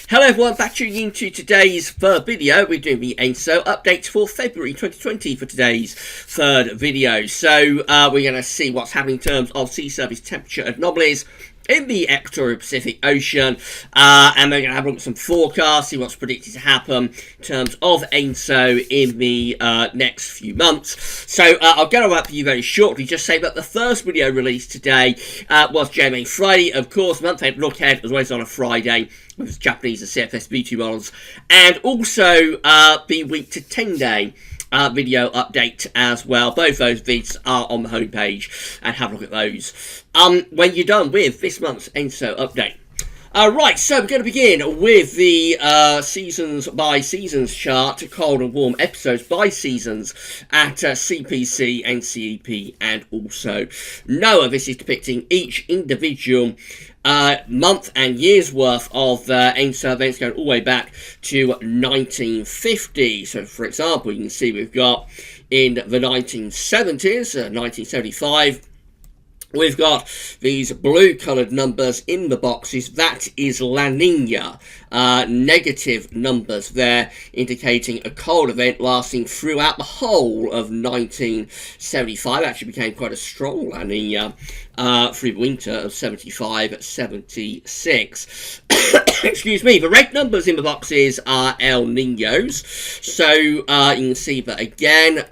Hello everyone, back tuning into today's third video. We're doing the ENSO update for February 2020 for today's third video. So we're going to see what's happening in terms of sea surface temperature anomalies in the equatorial Pacific Ocean, and we're going to have a look at some forecasts, see what's predicted to happen in terms of ENSO in the next few months. So I'll get on that for you very shortly. Just say that the first video released today was JMA Friday, of course, month-end look ahead, as well as on a Friday with Japanese and CFS beauty models, and also the week to 10-day video update as well. Both those vids are on the homepage, and have a look at those when you're done with this month's ENSO update. Right, so we're going to begin with the seasons by seasons chart, cold and warm episodes by seasons at CPC, NCEP, and also NOAA. This is depicting each individual month and year's worth of ENSO events going all the way back to 1950. So, for example, you can see we've got in the 1970s, 1975, we've got these blue coloured numbers in the boxes. That is La Nina. Negative numbers there, indicating a cold event lasting throughout the whole of 1975. Actually became quite a strong La Nina through the winter of 75-76. Excuse me. The red numbers in the boxes are El Ninos. So you can see that again,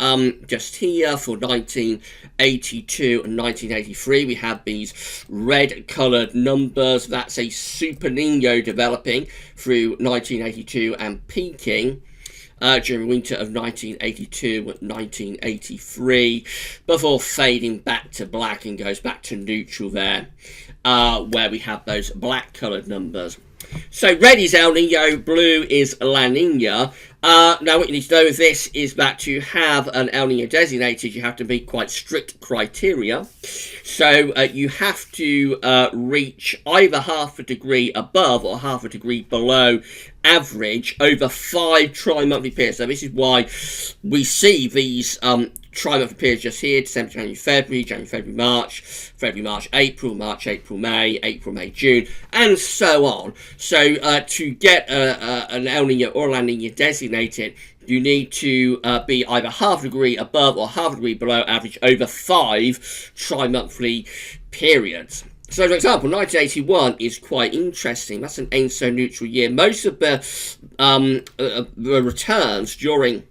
just here for 1982 and 1983, we have these red coloured numbers. That's a Super Nino developing through 1982 and peaking during the winter of 1982 and 1983, before fading back to black and goes back to neutral there, where we have those black coloured numbers. So red is El Nino, blue is La Nina. Now what you need to know with this is that to have an El Nino designated, you have to meet quite strict criteria. So you have to reach either half a degree above or half a degree below average over 5 tri-monthly periods. So this is why we see these tri-monthly periods just here: December, January, February, March, April, May, June, and so on. So to get an El Nino or La Nina designated, you need to be either half a degree above or half a degree below average over 5 tri-monthly periods. So, for example, 1981 is quite interesting. That's an ENSO neutral year. Most of the returns during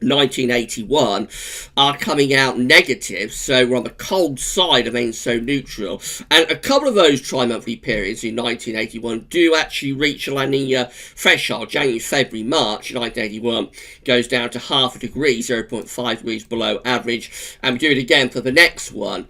1981 are coming out negative, so we're on the cold side of ENSO neutral, and a couple of those tri-monthly periods in 1981 do actually reach a La Nina threshold. January, February, March 1981 goes down to half a degree, 0.5 degrees below average, and we do it again for the next one,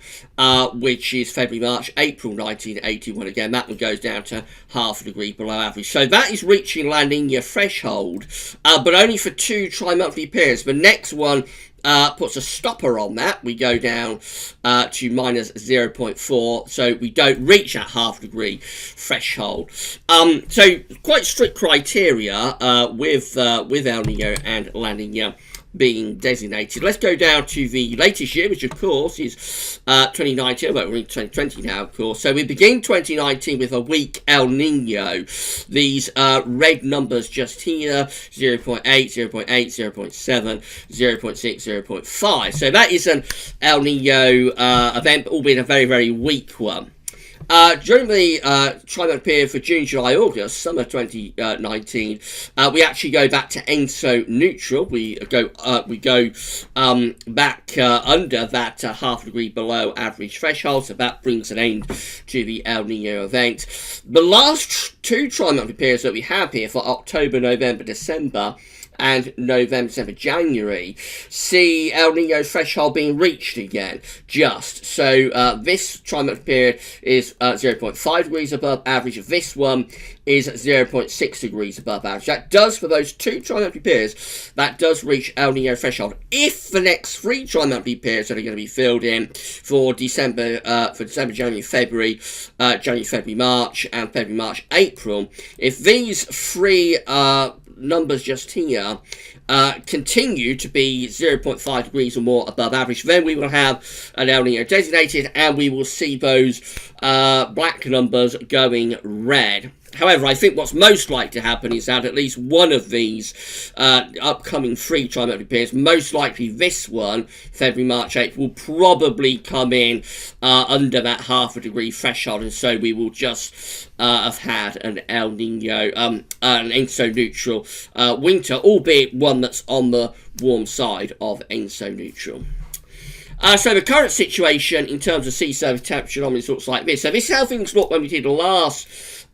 which is February, March, April 1981. Again, that one goes down to half a degree below average. So that is reaching La Nina threshold, but only for 2 tri-monthly periods. The next one puts a stopper on that. We go down to minus 0.4, so we don't reach that half degree threshold. So quite strict criteria with El Nino and La Nina being designated. Let's go down to the latest year, which of course is 2019, but we're in 2020 now, of course. So we begin 2019 with a weak El Nino. These red numbers just here: 0.8, 0.8, 0.7, 0.6, 0.5. So that is an El Nino event, albeit a very, very weak one. During the tri-monthly period for June, July, August, summer 2019, we actually go back to ENSO neutral. We go back under that half a degree below average threshold, so that brings an end to the El Nino event. The last 2 tri-monthly periods that we have here for October, November, December, and November, December, January, see El Nino threshold being reached again, just. So this tri-monthly period is 0.5 degrees above average. This one is 0.6 degrees above average. That does, for those 2 tri-monthly periods, that does reach El Nino threshold. If the next 3 tri-monthly periods that are going to be filled in for December, January, February, March, and February, March, April, if these 3 numbers just here continue to be 0.5 degrees or more above average, then we will have an El Nino designated, and we will see those black numbers going red. However, I think what's most likely to happen is that at least one of these upcoming 3 trimonthly periods, most likely this one, February, March, April, will probably come in under that half a degree threshold, and so we will just have had an El Nino, an ENSO neutral winter, albeit one that's on the warm side of ENSO neutral. So the current situation in terms of sea surface temperature anomalies looks like this. So this is how things looked when we did last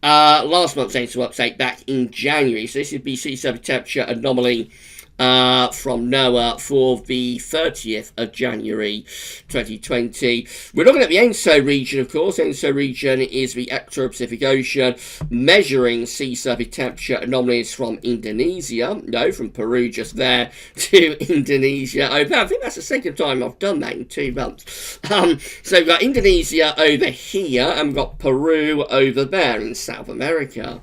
month's ENSO update back in January. So this would be sea surface temperature anomaly from NOAA for the 30th of January 2020. We're looking at the ENSO region, of course. ENSO region is the Equatorial-Pacific Ocean, measuring sea surface temperature anomalies from Indonesia. No, from Peru just there to Indonesia over. I think that's the second time I've done that in 2 months. So we've got Indonesia over here, and we've got Peru over there in South America.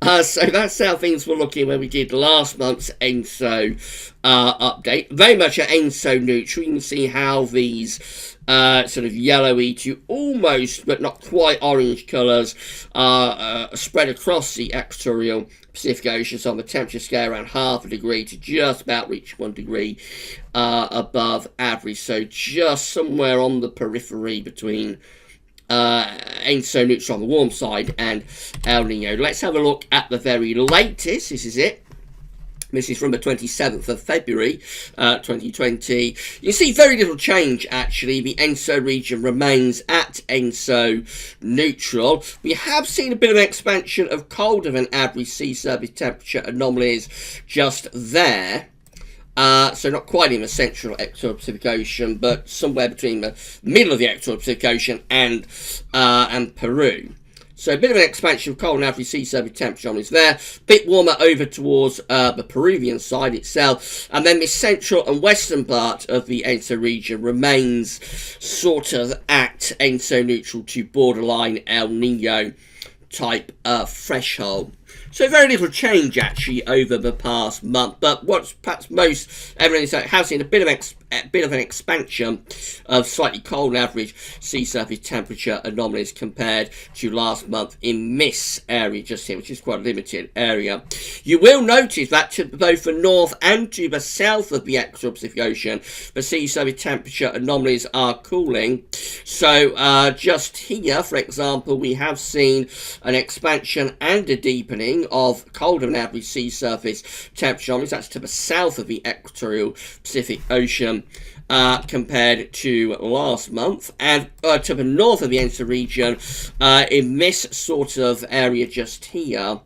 So that's how things were looking when we did last month's ENSO update. Very much an ENSO neutral. You can see how these sort of yellowy to almost, but not quite orange colours are spread across the equatorial Pacific Ocean. So on the temperature scale around half a degree to just about reach 1 degree above average. So just somewhere on the periphery between ENSO neutral on the warm side and El Nino. Let's have a look at the very latest. This is it. This is from the 27th of February 2020. You see very little change actually. The ENSO region remains at ENSO neutral. We have seen a bit of an expansion of colder than average sea surface temperature anomalies just there. So not quite in the central Equatorial Pacific Ocean, but somewhere between the middle of the Equatorial Pacific Ocean and Peru. So a bit of an expansion of cold and average sea surface temperature anomalies there. A bit warmer over towards the Peruvian side itself. And then the central and western part of the ENSO region remains sort of at ENSO neutral to borderline El Nino type threshold. So very little change actually over the past month, but what's perhaps most evident is that it has seen a bit of an expansion of slightly cold average sea surface temperature anomalies compared to last month in this area just here, which is quite a limited area. You will notice that to both the north and to the south of the Equatorial Pacific Ocean, the sea surface temperature anomalies are cooling. So just here, for example, we have seen an expansion and a deepening of colder than average sea surface temperature anomalies. That's to the south of the Equatorial Pacific Ocean compared to last month, and to the north of the ENSO region, in this sort of area just here,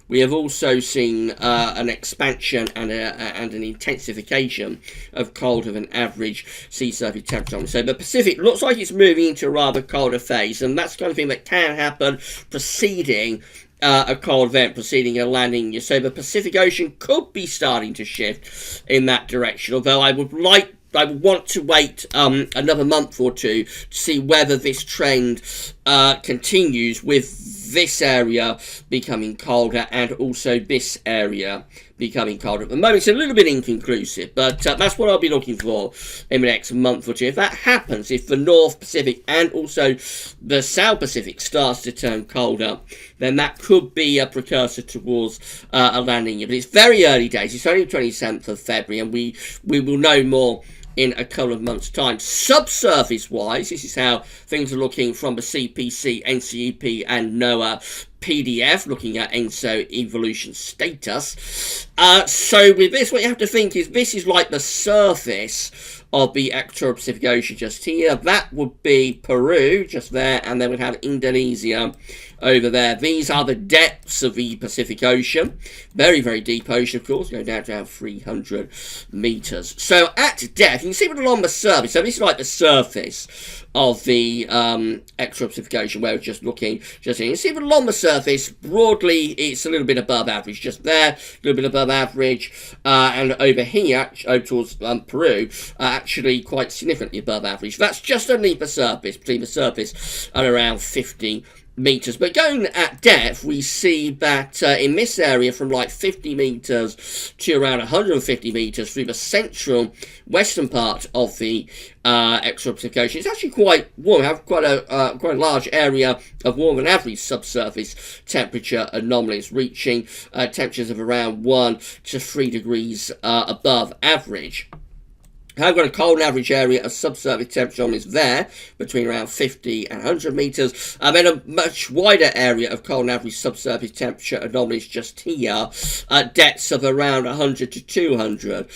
we have also seen an expansion and an intensification of colder than average sea surface temperature. So the Pacific looks like it's moving into a rather colder phase, and that's the kind of thing that can happen preceding a cold event, preceding a La Nina. So the Pacific Ocean could be starting to shift in that direction, although I would want to wait another month or two to see whether this trend continues, with this area becoming colder and also this area becoming colder. At the moment, it's a little bit inconclusive, but that's what I'll be looking for in the next month or two. If that happens, if the North Pacific and also the South Pacific starts to turn colder, then that could be a precursor towards a La Nina. But it's very early days. It's only the 27th of February, and we will know more in a couple of months' time. Subsurface wise, this is how things are looking from the CPC, NCEP and NOAA PDF, looking at ENSO evolution status. So with this, what you have to think is this is like the surface of the Equatorial Pacific Ocean just here. That would be Peru just there, and then we'd have Indonesia over there. These are the depths of the Pacific Ocean. Very, very deep ocean, of course, going down to around 300 meters. So at depth, you can see it along the surface. So this is like the surface of the Equatorial Pacific Ocean, where we're just looking just here. You can see it along the surface. Broadly, it's a little bit above average just there, a little bit above average, and over here, over towards Peru, actually quite significantly above average. That's just underneath the surface, between the surface and around 50 meters. But going at depth, we see that in this area from like 50 meters to around 150 meters through the central western part of the extratropical ocean, it's actually quite warm. We have quite a large area of warmer than average subsurface temperature anomalies, reaching temperatures of around 1 to 3 degrees above average. I've got a cold average area of subsurface temperature anomalies there, between around 50 and 100 meters, and then a much wider area of cold average subsurface temperature anomalies just here, at depths of around 100 to 200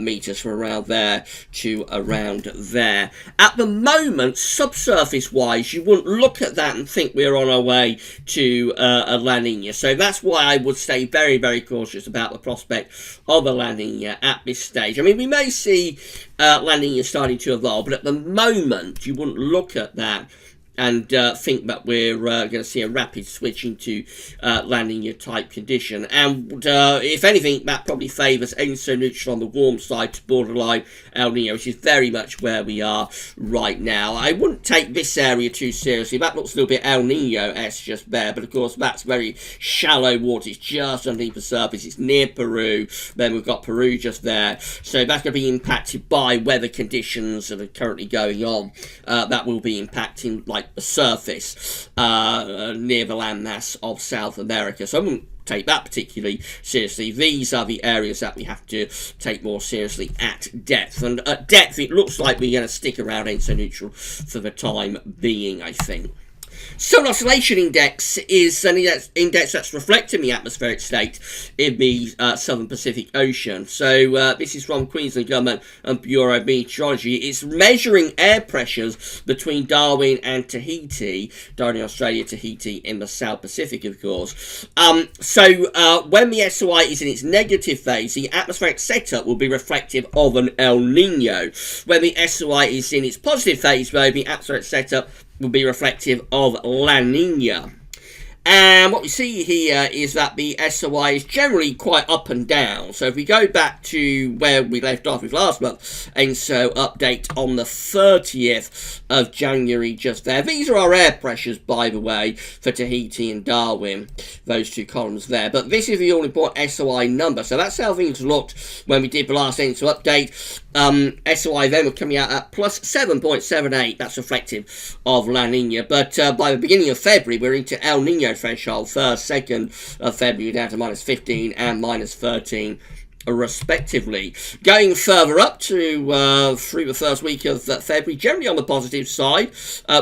meters, from around there to around there. At the moment, subsurface-wise, you wouldn't look at that and think we're on our way to a La Nina. So that's why I would stay very, very cautious about the prospect of a La Nina at this stage. I mean, we may see La Nina starting to evolve, but at the moment you wouldn't look at that and think that we're going to see a rapid switch into La Nina type condition. And if anything, that probably favours ENSO neutral on the warm side to borderline El Nino, which is very much where we are right now. I wouldn't take this area too seriously. That looks a little bit El Nino-esque just there, but of course that's very shallow water. It's just underneath the surface. It's near Peru. Then we've got Peru just there. So that's going to be impacted by weather conditions that are currently going on. That will be impacting like the surface near the landmass of South America. So I wouldn't take that particularly seriously. These are the areas that we have to take more seriously at depth. And at depth, it looks like we're going to stick around ENSO neutral for the time being, I think. Solar Oscillation Index is an index that's reflecting the atmospheric state in the southern Pacific Ocean. So this is from Queensland Government and Bureau of Meteorology. It's measuring air pressures between Darwin and Tahiti, Darwin in Australia, Tahiti in the South Pacific, of course. So when the SOI is in its negative phase, the atmospheric setup will be reflective of an El Nino. When the SOI is in its positive phase, though, the atmospheric setup will be reflective of La Nina. And what we see here is that the SOI is generally quite up and down. So if we go back to where we left off with last month, ENSO update on the 30th of January just there. These are our air pressures, by the way, for Tahiti and Darwin, those two columns there. But this is the all-important SOI number. So that's how things looked when we did the last ENSO update. SOI then were coming out at plus 7.78. That's reflective of La Nina. But by the beginning of February, we're into El Nino threshold. 1st, 2nd of February down to minus 15 and minus 13 respectively. Going further up to through the first week of February, generally on the positive side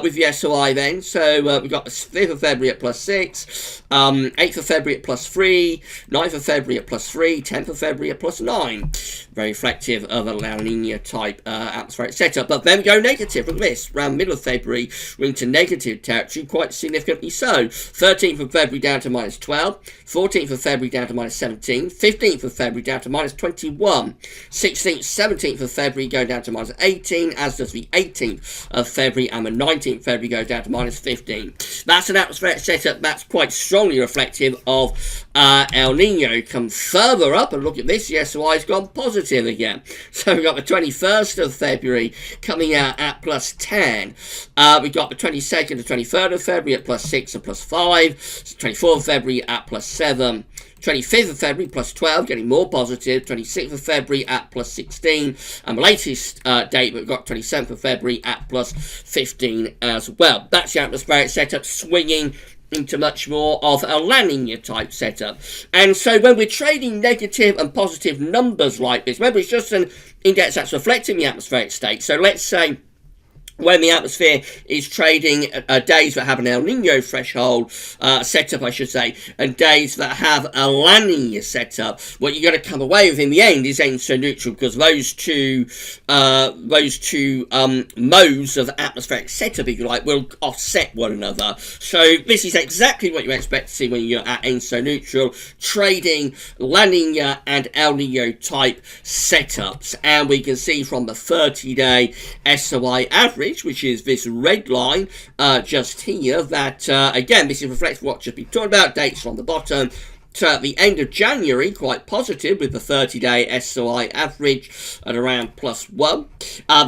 with the SOI then. So we've got the 5th of February at plus 6, 8th of February at plus 3, 9th of February at plus 3, 10th of February at plus 9. Very reflective of a La Nina type atmospheric setup. But then we go negative. Look at this. Around middle of February, we're into negative territory, quite significantly so. 13th of February down to minus 12, 14th of February down to minus 17, 15th of February down to minus 21, 16th, 17th of February go down to minus 18, as does the 18th of February, and the 19th of February go down to minus 15. That's an atmospheric setup that's quite strongly reflective of El Nino. Come further up and look at this, the SOI has gone positive again. So we've got the 21st of February coming out at plus 10. We've got the 22nd to 23rd of February at plus 6 and plus 5, 24th of February at plus 7, 25th of February plus 12, getting more positive. 26th of February at plus 16. And the latest date, we've got 27th of February at plus 15 as well. That's the atmospheric setup swinging into much more of a La Nina type setup. And so when we're trading negative and positive numbers like this, remember it's just an index that's reflecting the atmospheric state. So let's say when the atmosphere is trading days that have an El Nino threshold setup, I should say, and days that have a La Nina setup, what you're going to come away with in the end is ENSO neutral, because those two modes of atmospheric setup, if you like, will offset one another. So this is exactly what you expect to see when you're at ENSO neutral, trading La Nina and El Nino type setups. And we can see from the 30-day SOI average, which is this red line just here, that again, this is reflective of what just been talking about, dates from the bottom. So at the end of January, quite positive with the 30-day SOI average at around plus 1.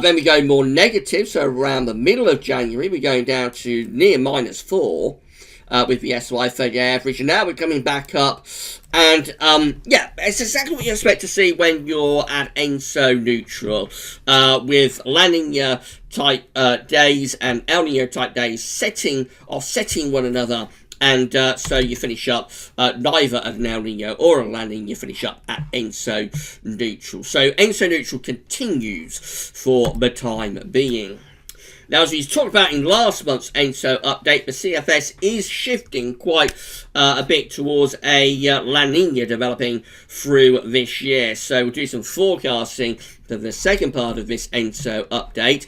Then we go more negative, so around the middle of January, we're going down to near minus 4. with the SY 30 average, and now we're coming back up. And yeah, it's exactly what you expect to see when you're at ENSO neutral, with La Nina type days and El Nino type days offsetting one another. And so you finish up neither at an El Nino or a La Nina, you finish up at ENSO neutral. So ENSO neutral continues for the time being. Now, as we talked about in last month's ENSO update, the CFS is shifting quite a bit towards a La Nina developing through this year. So we'll do some forecasting for the second part of this ENSO update.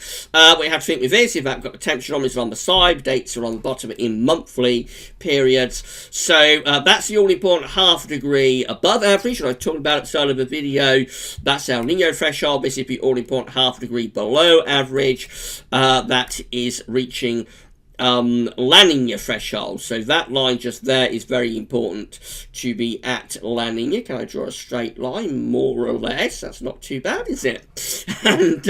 We have to think with this, if I've got the temperature anomalies on the side, dates are on the bottom in monthly periods. So that's the all-important half a degree above average, and I talked about it at the start of the video. That's our Nino threshold. This is the all-important half a degree below average. That is reaching La Nina threshold. So that line just there is very important to be at La Nina. Can I draw a straight line? More or less. That's not too bad, is it? And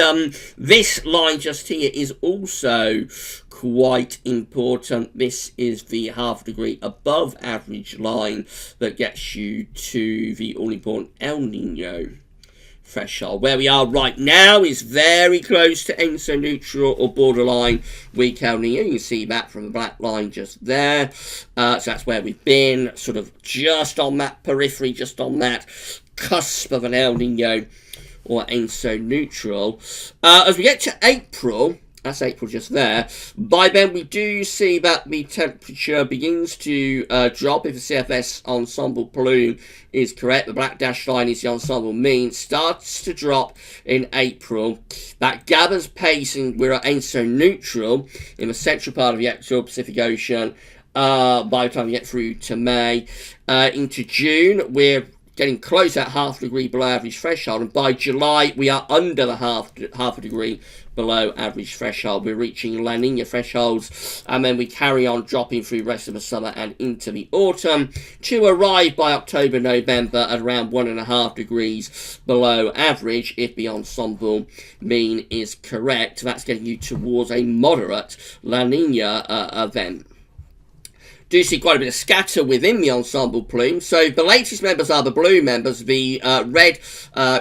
this line just here is also quite important. This is the half degree above average line that gets you to the all-important El Nino threshold. Where we are right now is very close to ENSO neutral or borderline weak El Nino. You can see that from the black line just there. So that's where we've been, sort of just on that periphery, just on that cusp of an El Nino or ENSO neutral. As we get to April, that's April just there. By then, we do see that the temperature begins to drop if the CFS ensemble plume is correct. The black dashed line is the ensemble mean. Starts to drop in April. That gathers pace, and we're at ENSO neutral in the central part of the actual Pacific Ocean by the time we get through to May. Into June, we're getting close at half a degree below average threshold, and by July we are under the half a degree below average threshold. We're reaching La Nina thresholds, and then we carry on dropping through the rest of the summer and into the autumn to arrive by October, November at around 1.5 degrees below average if the ensemble mean is correct. That's getting you towards a moderate La Nina event. Do see quite a bit of scatter within the ensemble plume. So the latest members are the blue members. The red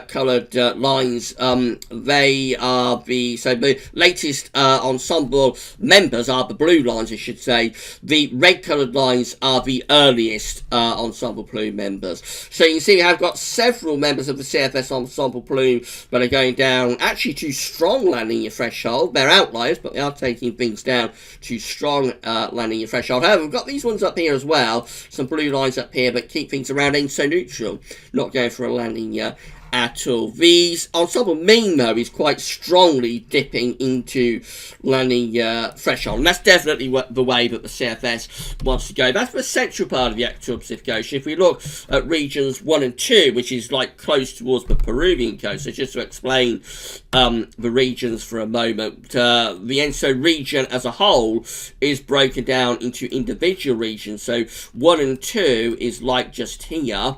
coloured lines, they are the latest ensemble members are the blue lines, I should say. The red coloured lines are the earliest ensemble plume members. So you can see we have got several members of the CFS ensemble plume that are going down actually to strong La Nina threshold. They're outliers, but they are taking things down to strong La Nina threshold. However, we've got these ones up here as well, some blue lines up here, but keep things around ENSO neutral, not going for a La Nina at all. These ensemble mean, though, is quite strongly dipping into La Nina threshold, and that's definitely the way that the CFS wants to go. That's the central part of the actual Pacific Ocean. If we look at regions 1 and 2, which is like close towards the Peruvian coast, so just to explain the regions for a moment, the ENSO region as a whole is broken down into individual regions. So 1 and 2 is like just here.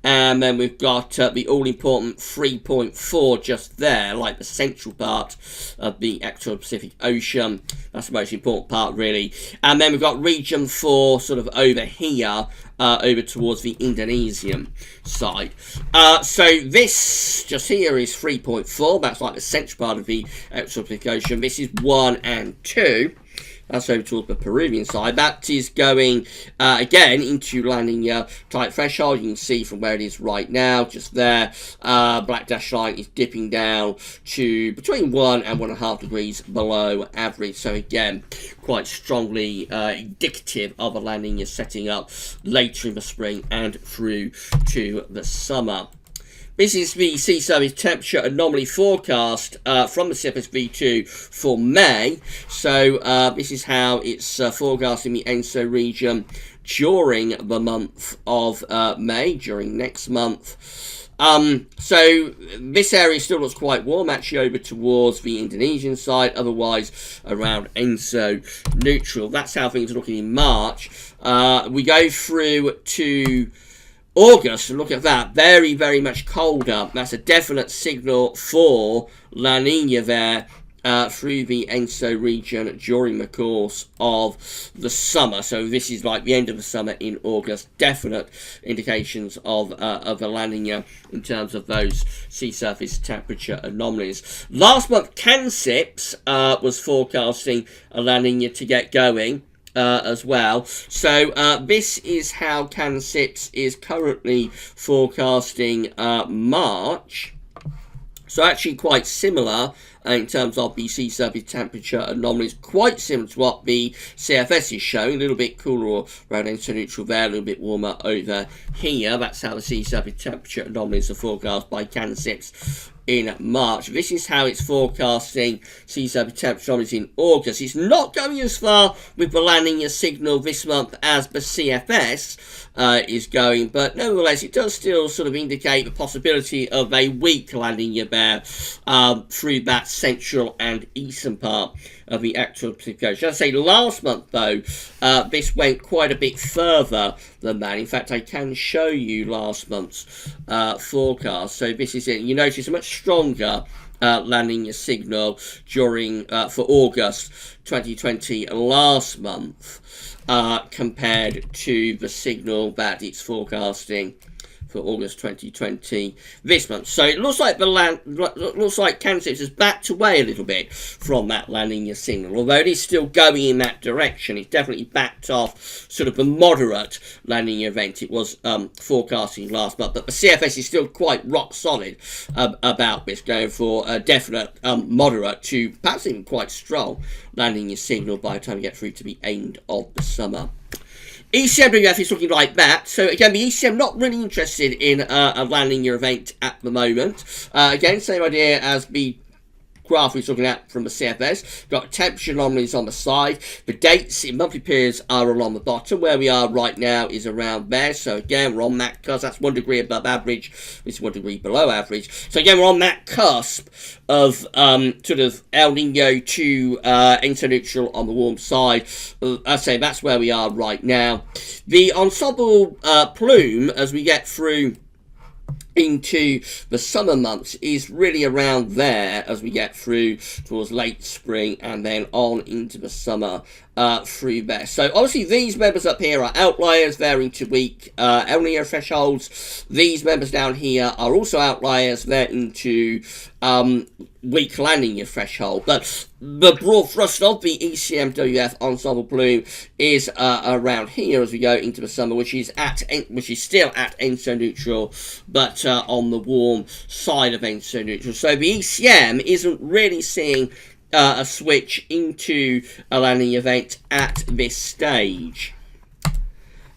And then we've got the all-important 3.4 just there, like the central part of the actual Pacific Ocean. That's the most important part, really. And then we've got region 4 sort of over here, over towards the Indonesian side. So this just here is 3.4. That's like the central part of the actual Pacific Ocean. This is 1 and 2. That's over towards the Peruvian side. That is going, again, into La Nina type threshold. You can see from where it is right now, just there. Black dash line is dipping down to between 1 and 1.5 degrees below average. So again, quite strongly indicative of a La Nina setting up later in the spring and through to the summer. This is the sea surface temperature anomaly forecast from the CFS V2 for May. So this is how it's forecasting the ENSO region during the month of May, during next month. So this area still looks quite warm, actually over towards the Indonesian side, otherwise around ENSO neutral. That's how things are looking in March. We go through to August, and look at that, very, very much colder. That's a definite signal for La Nina there through the ENSO region during the course of the summer. So this is like the end of the summer in August. Definite indications of a La Nina in terms of those sea surface temperature anomalies. Last month, CANSIPS was forecasting a La Nina to get going as well. So this is how CANSIPS is currently forecasting March. So actually quite similar in terms of the sea surface temperature anomalies, quite similar to what the CFS is showing. A little bit cooler around ENSO neutral there, a little bit warmer over here. That's how the sea surface temperature anomalies are forecast by CANSIPS in March. This is how it's forecasting sea surface temperature anomalies in August. It's not going as far with the La Nina signal this month as the CFS is going, but nevertheless it does still sort of indicate the possibility of a weak La Nina there through that central and eastern part of the actual Pacific Ocean. As I say, last month though, this went quite a bit further than that. In fact, I can show you last month's forecast. So this is it. You notice a much stronger La Nina signal during for August 2020 last month compared to the signal that it's forecasting for August 2020 this month. So it looks like CANSIPS has backed away a little bit from that La Nina signal, although it is still going in that direction. It's definitely backed off sort of the moderate La Nina event it was forecasting last month, but the CFS is still quite rock solid about this, going for a definite moderate to perhaps even quite strong La Nina signal by the time we get through to the end of the summer. ECMWF is looking like that. So again, the ECM not really interested in a La Nina event at the moment. Again, same idea as the graph we're looking at from the CFS. Got temperature anomalies on the side. The dates in monthly periods are along the bottom. Where we are right now is around there. So again, we're on that cusp. That's 1 degree above average. This is 1 degree below average. So again, we're on that cusp of sort of El Nino to ENSO neutral on the warm side. I say that's where we are right now. The ensemble plume, as we get through into the summer months, is really around there as we get through towards late spring and then on into the summer through there. So obviously these members up here are outliers varying to weak El Nino thresholds. These members down here are also outliers varying to weak La Nina threshold, but the broad thrust of the ECMWF ensemble plume is around here as we go into the summer, which is still at ENSO neutral, but on the warm side of ENSO neutral. So the ECM isn't really seeing a switch into a La Nina event at this stage.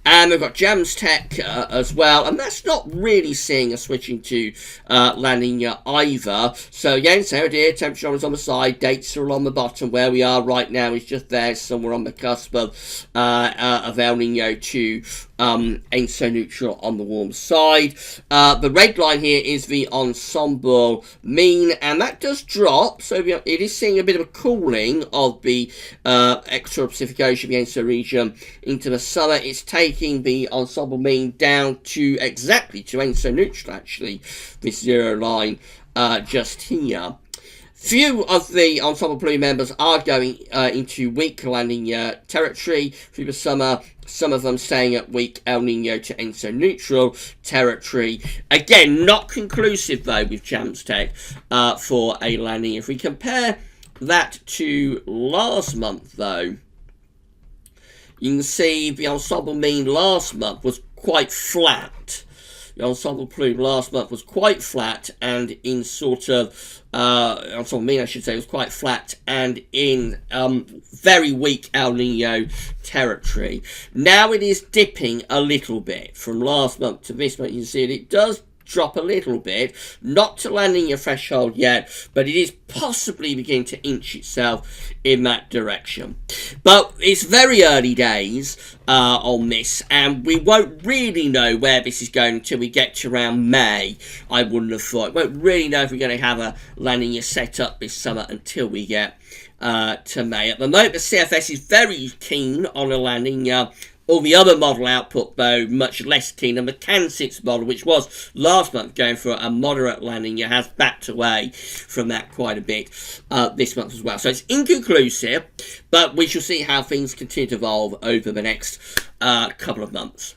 And we've got Jams Tech as well, and that's not really seeing a switching to La Nina either. So again, same idea, temperature on the side, dates are on the bottom. Where we are right now is just there, somewhere on the cusp of El Nino to ENSO neutral on the warm side. The red line here is the ensemble mean, and that does drop, so it is seeing a bit of a cooling of the extra Pacific Ocean, the ENSO region, into the summer. It's taking the ensemble mean down to exactly to ENSO neutral, actually, this zero line just here. Few of the ensemble plume members are going into weak La Nina territory through the summer. Some of them staying at weak El Nino to ENSO neutral territory. Again, not conclusive though with Jams Tech for a La Nina. If we compare that to last month though, you can see the ensemble mean last month was quite flat. The ensemble plume last month was quite flat and in sort of ensemble mean, I should say, was quite flat and in very weak El Nino territory. Now it is dipping a little bit from last month to this month. You can see it does drop a little bit, not to La Nina threshold yet, but it is possibly beginning to inch itself in that direction. But it's very early days on this, and we won't really know where this is going until we get to around May, I wouldn't have thought. We won't really know if we're going to have a La Nina set up this summer until we get to May. At the moment, the CFS is very keen on a La Nina All the other model output, though, much less keen. And the Kansas model, which was last month going for a moderate landing, it has backed away from that quite a bit this month as well. So it's inconclusive, but we shall see how things continue to evolve over the next couple of months.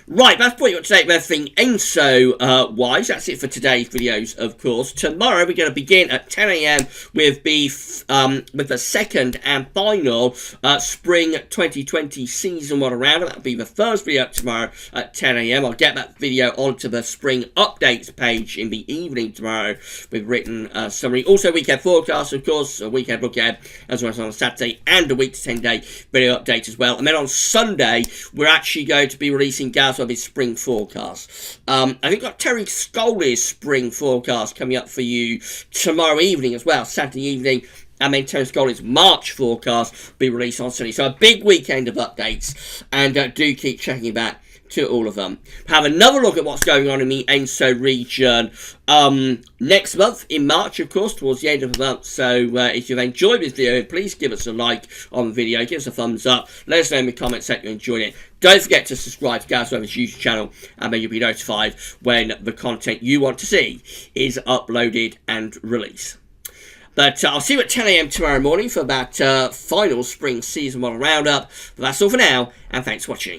Right, that's probably what to say about everything ENSO-wise. That's it for today's videos, of course. Tomorrow we're going to begin at 10 a.m. with the second and final Spring 2020 Season 1 roundup. That'll be the first video tomorrow at 10 a.m. I'll get that video onto the Spring Updates page in the evening tomorrow with written summary. Also, weekend forecast, of course, a weekend look ahead, as well as on a Saturday, and a week to 10-day video update as well. And then on Sunday, we're actually going to be releasing Gaz of his spring forecast. I think got Terry Scully's spring forecast coming up for you tomorrow evening as well, Saturday evening, and then Terry Scully's March forecast will be released on Sunday. So a big weekend of updates, and do keep checking back to all of them. Have another look at what's going on in the ENSO region next month in March, of course, towards the end of the month. So if you've enjoyed this video, please give us a like on the video, give us a thumbs up, let us know in the comments that you enjoyed it. Don't forget to subscribe to Gaz Weather's YouTube channel, and then you'll be notified when the content you want to see is uploaded and released. But I'll see you at 10 a.m. tomorrow morning for that final spring season 1 roundup. But that's all for now, and thanks for watching.